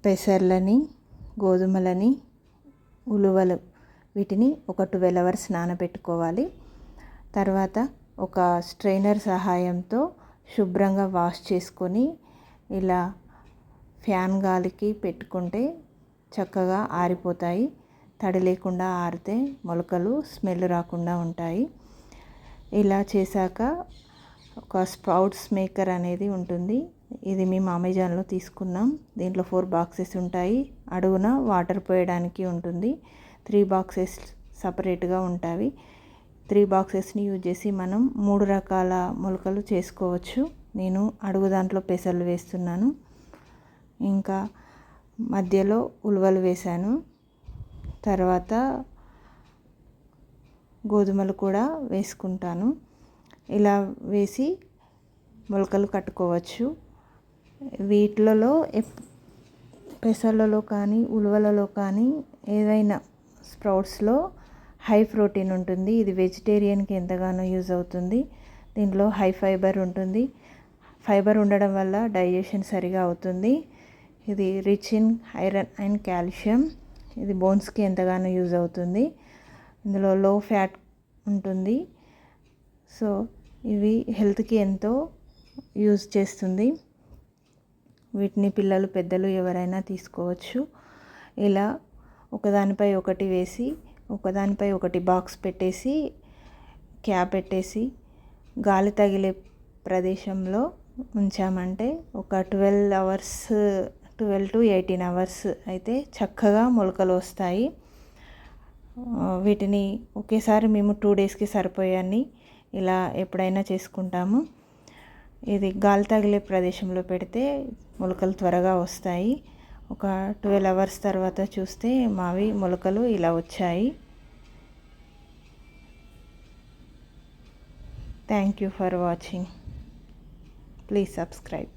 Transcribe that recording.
పెసర్లని, గోధుమలని, ఉలువలు వీటిని ఒక 12 అవర్స్ నానబెట్టుకోవాలి. తర్వాత ఒక స్ట్రైనర్ సహాయంతో శుభ్రంగా వాష్ చేసుకొని ఇలా ఫ్యాన్ గాలికి పెట్టుకుంటే చక్కగా ఆరిపోతాయి. తడి లేకుండా ఆరితే మొలకలు స్మెల్ రాకుండా ఉంటాయి. ఇలా చేశాక ఒక స్ప్రౌట్స్ మేకర్ అనేది ఉంటుంది. ఇది మేము అమెజాన్లో తీసుకున్నాం. దీంట్లో 4 బాక్సెస్ ఉంటాయి. అడుగున వాటర్ పోయడానికి ఉంటుంది. 3 బాక్సెస్ సపరేట్గా ఉంటాయి. 3 బాక్సెస్ని యూజ్ చేసి మనం 3 రకాల మొలకలు చేసుకోవచ్చు. నేను అడుగు దాంట్లో పెసలు వేస్తున్నాను, ఇంకా మధ్యలో ఉలువలు వేశాను, తర్వాత గోధుమలు కూడా వేసుకుంటాను. ఇలా వేసి మొలకలు కట్టుకోవచ్చు. వీటిలలో పెసలలో కానీ ఉలువలలో కానీ ఏదైనా స్ప్రౌట్స్లో హై ప్రోటీన్ ఉంటుంది. ఇది వెజిటేరియన్కి ఎంతగానో యూజ్ అవుతుంది. దీంట్లో హై ఫైబర్ ఉంటుంది. ఫైబర్ ఉండడం వల్ల డైజెషన్ సరిగా అవుతుంది. ఇది rich in iron and calcium. ఇది బోన్స్కి ఎంతగానో యూజ్ అవుతుంది. ఇందులో లో ఫ్యాట్ ఉంటుంది. సో ఇవి హెల్త్కి ఎంతో యూజ్ చేస్తుంది. వీటిని పిల్లలు పెద్దలు ఎవరైనా తీసుకోవచ్చు. ఇలా ఒకదానిపై ఒకటి వేసి ఒకదానిపై ఒకటి బాక్స్ పెట్టేసి క్యాప్ పెట్టేసి గాలి తగిలే ప్రదేశంలో ఉంచామంటే ఒక 12 to 18 అవర్స్ అయితే చక్కగా మొలకలు వస్తాయి. వీటిని ఒకేసారి మేము 2 డేస్కి సరిపోయాన్ని ఇలా ఎప్పుడైనా చేసుకుంటాము. ఇది గాలి తగిలే ప్రదేశంలో పెడితే మొలకలు త్వరగా వస్తాయి. ఒక 12 అవర్స్ తర్వాత చూస్తే మావి మొలకలు ఇలా వచ్చాయి. Thank you for watching. Please subscribe.